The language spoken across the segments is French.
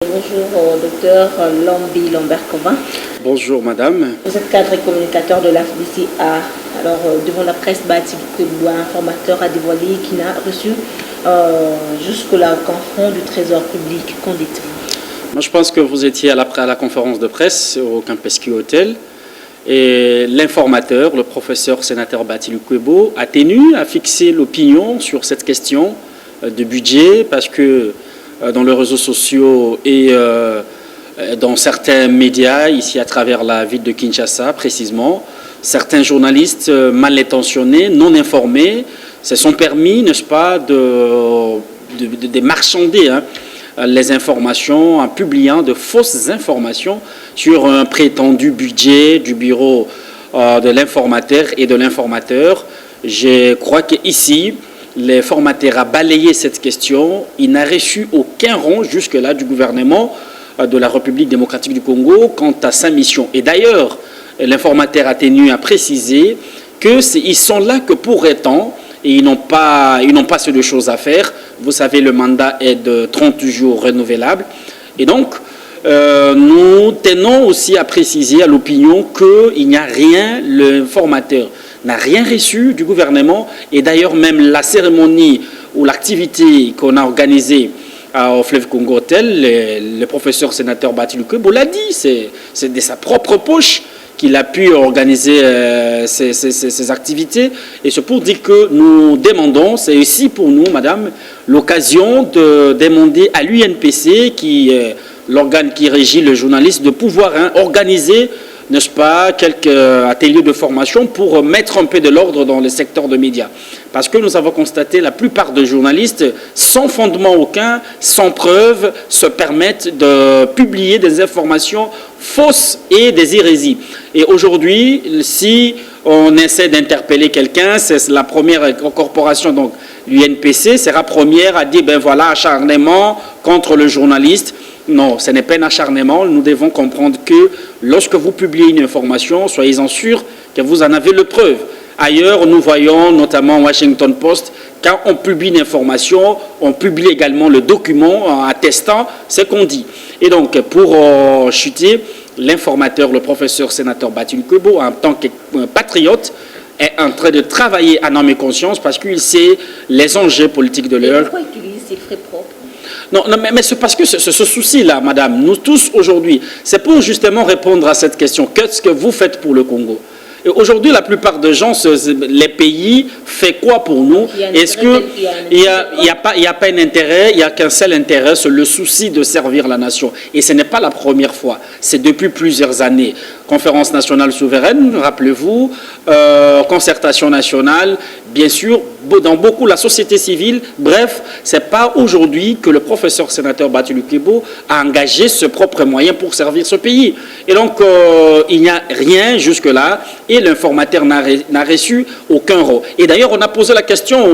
Bonjour, docteur Lambi Lambert-Covin. Bonjour, madame. Vous êtes cadre et communicateur de l'AFDCA. Alors, devant la presse, Bati Lukwebo, un informateur a dévoilé qu'il n'a reçu jusque-là aucun fonds du Trésor public. Qu'en dites-vous? Moi, je pense que vous étiez à la conférence de presse au Campescu Hotel. Et l'informateur, le professeur sénateur Bati Lukwebo, a tenu à fixer l'opinion sur cette question de budget parce que dans les réseaux sociaux et dans certains médias, ici à travers la ville de Kinshasa précisément, certains journalistes mal intentionnés, non informés, se sont permis, n'est-ce pas, de marchander les informations en publiant de fausses informations sur un prétendu budget du bureau de l'informateur et de l'informateur. Je crois qu'ici, le formateur a balayé cette question. Il n'a reçu aucun rond jusque-là du gouvernement de la République démocratique du Congo quant à sa mission. Et d'ailleurs, l'informateur a tenu à préciser qu'ils sont là que pour autant et ils n'ont pas ce de choses à faire. Vous savez, le mandat est de 30 jours renouvelable. Et donc, nous tenons aussi à préciser à l'opinion qu'il n'y a rien, le formateur n'a rien reçu du gouvernement. Et d'ailleurs, même la cérémonie ou l'activité qu'on a organisée au Fleuve Congo Hotel, le professeur sénateur Bati Lukwebo l'a dit, c'est de sa propre poche qu'il a pu organiser ces activités. Et c'est pour dire que nous demandons, c'est ici pour nous, madame, l'occasion de demander à l'UNPC, qui est l'organe qui régit le journaliste, de pouvoir organiser, n'est-ce pas, quelques ateliers de formation pour mettre un peu de l'ordre dans le secteur de médias. Parce que nous avons constaté la plupart des journalistes, sans fondement aucun, sans preuve, se permettent de publier des informations fausses et des hérésies. Et aujourd'hui, si on essaie d'interpeller quelqu'un, c'est la première corporation, donc l'UNPC, sera première à dire, ben voilà, acharnement contre le journaliste. Non, ce n'est pas un acharnement. Nous devons comprendre que lorsque vous publiez une information, soyez-en sûrs que vous en avez le preuve. Ailleurs, nous voyons, notamment Washington Post, quand on publie une information, on publie également le document attestant ce qu'on dit. Et donc, pour chuter, l'informateur, le professeur sénateur Bati Lukwebo, en tant que patriote, est en train de travailler à âme et conscience parce qu'il sait les enjeux politiques de l'heure. Pourquoi utiliser ses frais propres? Non, mais c'est parce que ce souci-là, madame, nous tous aujourd'hui, c'est pour justement répondre à cette question. Qu'est-ce que vous faites pour le Congo? Et aujourd'hui, la plupart des gens, les pays, fait quoi pour nous? Est-ce qu'il n'y a pas un intérêt, il n'y a qu'un seul intérêt, c'est le souci de servir la nation. Et ce n'est pas la première fois, c'est depuis plusieurs années. Conférence nationale souveraine, rappelez-vous, concertation nationale, bien sûr, dans beaucoup la société civile. Bref, ce n'est pas aujourd'hui que le professeur sénateur Bati Lukwebo a engagé ses propres moyens pour servir ce pays. Et donc, il n'y a rien jusque-là et l'informateur n'a reçu aucun rôle. Et d'ailleurs, on a posé la question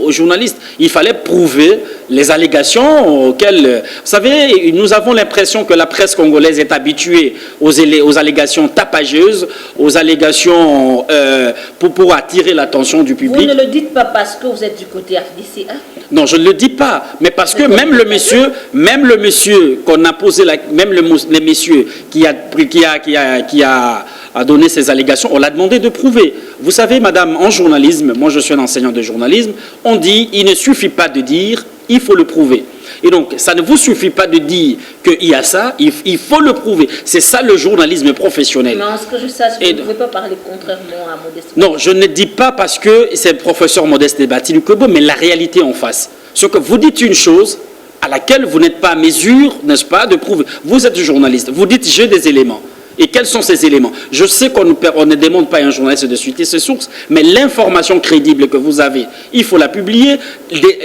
aux journalistes. Il fallait prouver les allégations auxquelles... Vous savez, nous avons l'impression que la presse congolaise est habituée aux allégations tapageuses, aux allégations pour attirer l'attention du public. Vous ne le dites pas parce que vous êtes du côté AFDCA? Non, je ne le dis pas, mais parce que même le monsieur qu'on a posé, même le monsieur qui a donné ces allégations, on l'a demandé de prouver. Vous savez, madame, en journalisme, moi je suis un enseignant de journalisme, on dit il ne suffit pas de dire, il faut le prouver. Et donc, ça ne vous suffit pas de dire qu'il y a ça, il faut le prouver. C'est ça le journalisme professionnel. Non, ce que je sache, vous ne pouvez pas parler contrairement à Modeste. Non, je ne dis pas parce que c'est le professeur Modeste Bati Lukwebo, mais la réalité en face. Ce que vous dites une chose à laquelle vous n'êtes pas à mesure, n'est-ce pas, de prouver. Vous êtes journaliste, vous dites j'ai des éléments. Et quels sont ces éléments? Je sais qu'on ne demande pas à un journaliste de citer ses sources, mais l'information crédible que vous avez, il faut la publier.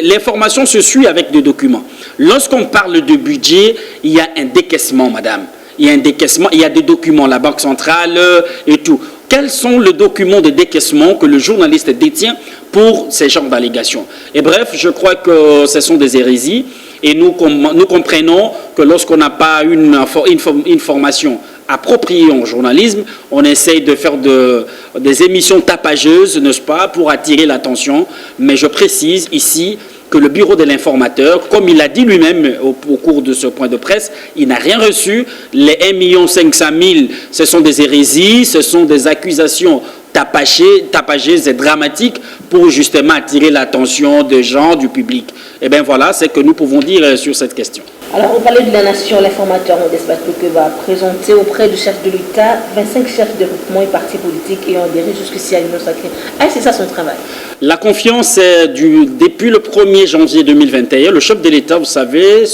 L'information se suit avec des documents. Lorsqu'on parle de budget, il y a un décaissement, madame. Il y a un décaissement, il y a des documents, la Banque centrale et tout. Quels sont les documents de décaissement que le journaliste détient pour ces genres d'allégations? Et bref, je crois que ce sont des hérésies. Et nous comprenons que lorsqu'on n'a pas une formation appropriée en journalisme, on essaye de faire des émissions tapageuses, n'est-ce pas, pour attirer l'attention. Mais je précise ici que le bureau de l'informateur, comme il l'a dit lui-même au cours de ce point de presse, il n'a rien reçu. Les 1 500 000, ce sont des hérésies, ce sont des accusations tapageuses et dramatiques pour justement attirer l'attention des gens, du public. Et bien voilà, c'est ce que nous pouvons dire sur cette question. Alors, au Palais de la Nation, l'informateur Modeste Bathily va présenter auprès du chef de l'État 25 chefs de groupements et partis politiques ayant adhéré jusqu'ici à l'Union sacrée. Ah, c'est ça son travail? La confiance, depuis le 1er janvier 2021, le chef de l'État, vous savez,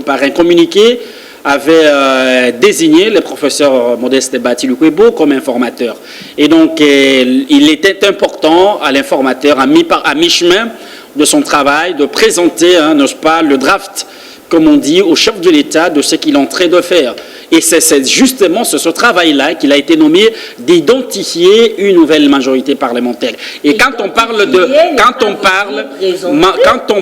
par un communiqué, avait désigné le professeur Modeste Bathily comme informateur. Et donc, il était important à l'informateur, à mi-chemin de son travail, de présenter, n'est-ce pas, le draft, comme on dit, au chef de l'État de ce qu'il est en train de faire. Et c'est justement ce travail-là qu'il a été nommé d'identifier une nouvelle majorité parlementaire. Et quand on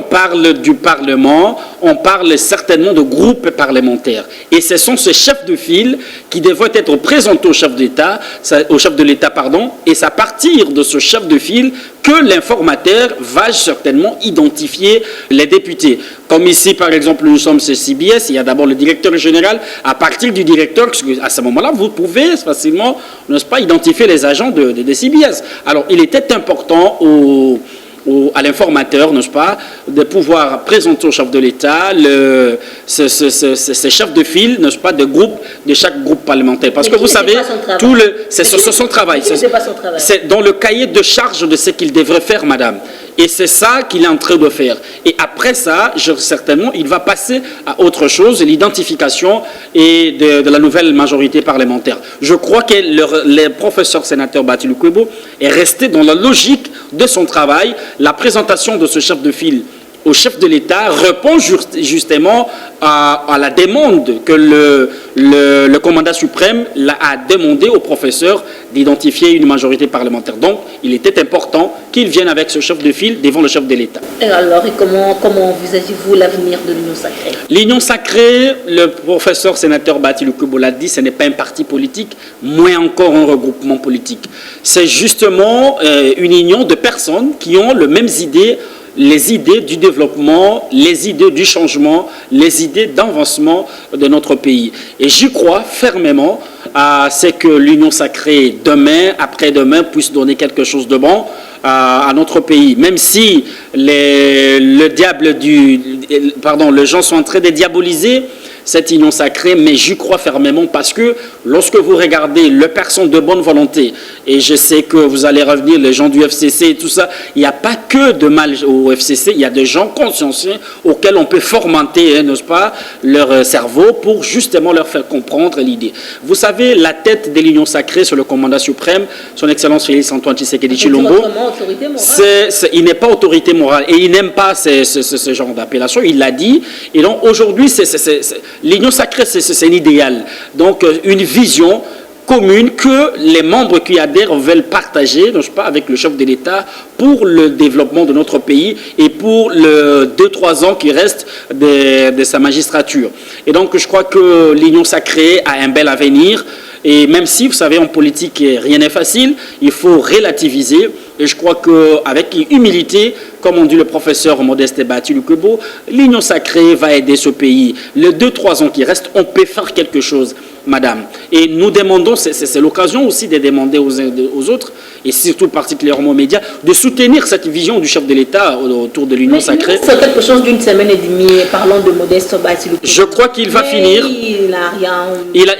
parle du Parlement, on parle certainement de groupes parlementaires. Et ce sont ces chefs de file qui devraient être présentés au chef de l'État, et c'est à partir de ce chef de file que l'informateur va certainement identifier les députés. Comme ici, par exemple, nous sommes chez CBS, il y a d'abord le directeur général. À partir du directeur, à ce moment-là, vous pouvez facilement, n'est-ce pas, identifier les agents de CBS. Alors, il était important à l'informateur, n'est-ce pas, de pouvoir présenter au chef de l'État ces chefs de file, n'est-ce pas, de chaque groupe parlementaire. Parce que vous savez, c'est son travail. C'est dans le cahier de charge de ce qu'il devrait faire, madame. Et c'est ça qu'il est en train de faire. Et après ça, certainement, il va passer à autre chose, l'identification de la nouvelle majorité parlementaire. Je crois que le professeur sénateur Bathily est resté dans la logique de son travail. La présentation de ce chef de file au chef de l'État répond justement à la demande que le commandant suprême a demandé au professeur d'identifier une majorité parlementaire. Donc, il était important qu'il vienne avec ce chef de file devant le chef de l'État. Et alors, comment envisagez-vous l'avenir de l'Union sacrée? L'Union sacrée, le professeur sénateur Bathily l'a dit, ce n'est pas un parti politique, moins encore un regroupement politique. C'est justement une union de personnes qui ont les mêmes idées, les idées du développement, les idées du changement, les idées d'avancement de notre pays. Et j'y crois fermement à ce que l'Union sacrée, demain, après-demain, puisse donner quelque chose de bon à notre pays. Même si les gens sont en train de diaboliser cette union sacrée, mais j'y crois fermement parce que lorsque vous regardez les personnes de bonne volonté, et je sais que vous allez revenir, les gens du FCC et tout ça, il n'y a pas que de mal au FCC, il y a des gens consciencieux auxquels on peut formenter, n'est-ce pas, leur cerveau pour justement leur faire comprendre l'idée. Vous savez, la tête de l'union sacrée sur le commandant suprême, son Excellence Félix Antoine Tshisekedi Tshilombo, il n'est pas autorité morale et il n'aime pas ce genre d'appellation, il l'a dit. Et donc aujourd'hui, l'union sacrée, c'est un idéal. Donc une vision commune que les membres qui adhèrent veulent partager, n'est-ce pas, avec le chef de l'État pour le développement de notre pays et pour les 2-3 ans qui restent de sa magistrature. Et donc je crois que l'union sacrée a un bel avenir. Et même si, vous savez, en politique, rien n'est facile, il faut relativiser. Et je crois qu'avec humilité, comme on dit le professeur Modeste Bathily, l'union sacrée va aider ce pays. Les 2-3 ans qui restent, on peut faire quelque chose, madame. Et nous demandons, c'est l'occasion aussi de demander aux autres, et surtout particulièrement aux médias, de soutenir cette vision du chef de l'État autour de l'union sacrée. C'est quelque chose d'une semaine et demie, parlant de Modeste Bathily. Je crois qu'il va finir. Il n'a rien.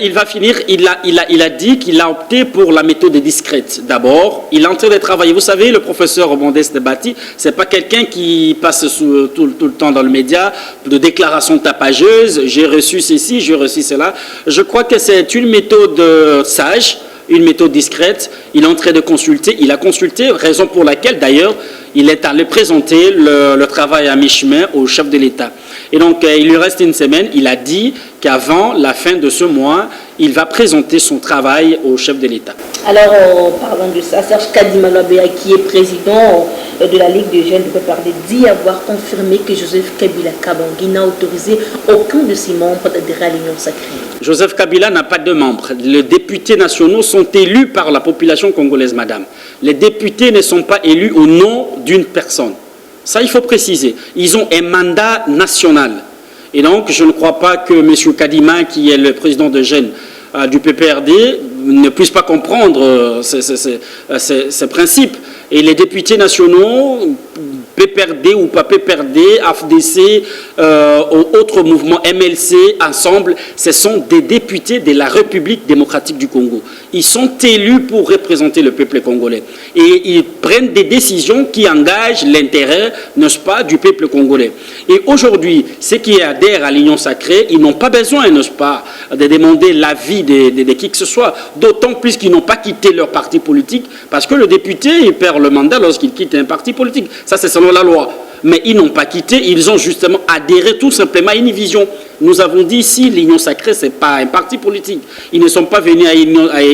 Il va finir. Il a dit qu'il a opté pour la méthode discrète. D'abord, il est en train de travailler. Vous savez, le professeur Modeste Bathily, c'est pas quelqu'un qui passe tout le temps dans le média de déclarations tapageuses. J'ai reçu ceci, j'ai reçu cela. Je crois que c'est une méthode sage, une méthode discrète. Il est en train de consulter. Il a consulté, raison pour laquelle d'ailleurs il est allé présenter le travail à mi-chemin au chef de l'État. Et donc il lui reste une semaine. Il a dit qu'avant la fin de ce mois, il va présenter son travail au chef de l'État. Alors, parlons de ça. Serge Kadima Lwabea, qui est président de la Ligue des jeunes de PPRD, dit avoir confirmé que Joseph Kabila Kabange n'a autorisé aucun de ses membres d'adhérer à l'Union sacrée. Joseph Kabila n'a pas de membres. Les députés nationaux sont élus par la population congolaise, madame. Les députés ne sont pas élus au nom d'une personne. Ça, il faut préciser. Ils ont un mandat national. Et donc, je ne crois pas que M. Kadima, qui est le président de Gênes du PPRD, ne puisse pas comprendre ces principes. Et les députés nationaux, PPRD ou pas PPRD, AFDC, autres mouvements MLC, ensemble, ce sont des députés de la République démocratique du Congo. Ils sont élus pour représenter le peuple congolais. Et ils prennent des décisions qui engagent l'intérêt, n'est-ce pas, du peuple congolais. Et aujourd'hui, ceux qui adhèrent à l'Union sacrée, ils n'ont pas besoin, n'est-ce pas, de demander l'avis de qui que ce soit, d'autant plus qu'ils n'ont pas quitté leur parti politique, parce que le député, il perd le mandat lorsqu'il quitte un parti politique. Ça, c'est selon la loi. Mais ils n'ont pas quitté, ils ont justement adhéré tout simplement à une vision. Nous avons dit ici, l'Union sacrée, ce n'est pas un parti politique. Ils ne sont pas venus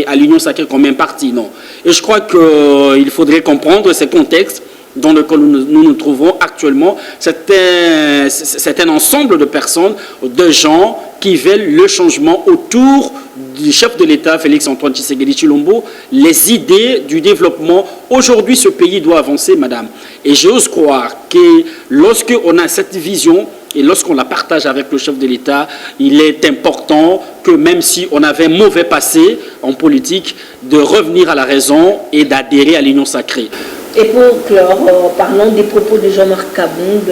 à l'Union sacrée comme un parti, non. Et je crois qu'il faudrait comprendre ce contexte dans lequel nous nous trouvons actuellement. C'est un ensemble de personnes, de gens qui veulent le changement autour du chef de l'État, Félix-Antoine Tshisekedi Tshilombo, les idées du développement. Aujourd'hui, ce pays doit avancer, madame. Et j'ose croire que lorsqu'on a cette vision et lorsqu'on la partage avec le chef de l'État, il est important que même si on avait un mauvais passé en politique, de revenir à la raison et d'adhérer à l'Union sacrée. Et pour clore, parlons des propos de Jean-Marc Kabound,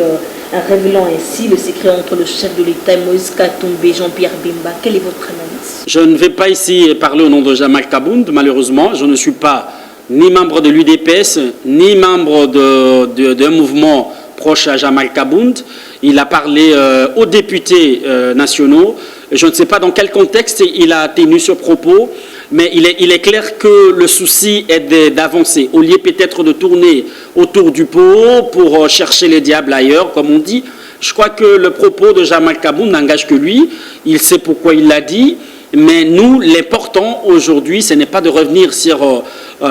révélant ainsi le secret entre le chef de l'État Moïse Katumbi et Jean-Pierre Bemba. Quelle est votre analyse? Je ne vais pas ici parler au nom de Jean-Marc Kabound, malheureusement. Je ne suis pas ni membre de l'UDPS, ni membre d'un mouvement proche à Jean-Marc Kabound. Il a parlé aux députés nationaux. Je ne sais pas dans quel contexte il a tenu ce propos, mais il est clair que le souci est d'avancer. Au lieu peut-être de tourner autour du pot pour chercher les diables ailleurs, comme on dit, je crois que le propos de Jean-Marc Kabound n'engage que lui. Il sait pourquoi il l'a dit. Mais nous, l'important aujourd'hui, ce n'est pas de revenir sur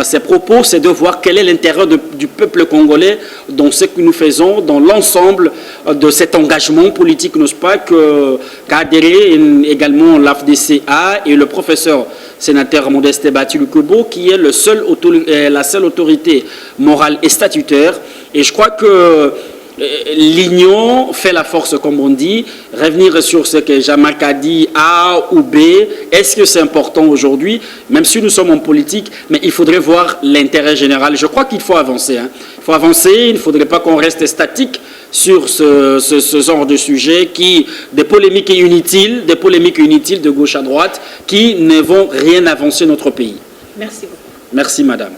ces propos, c'est de voir quel est l'intérêt du peuple congolais dans ce que nous faisons, dans l'ensemble de cet engagement politique, n'est-ce pas, qu'a adhéré également l'AFDCA et le professeur sénateur Modeste Bati Lukwebo, qui est la seule autorité morale et statutaire. Et je crois que l'union fait la force, comme on dit. Revenir sur ce que Jean-Marc a dit, A ou B, est-ce que c'est important aujourd'hui? Même si nous sommes en politique, mais il faudrait voir l'intérêt général. Je crois qu'il faut avancer. Il faut avancer, il ne faudrait pas qu'on reste statique sur ce genre de sujet des polémiques inutiles de gauche à droite, qui ne vont rien avancer notre pays. Merci beaucoup. Merci, madame.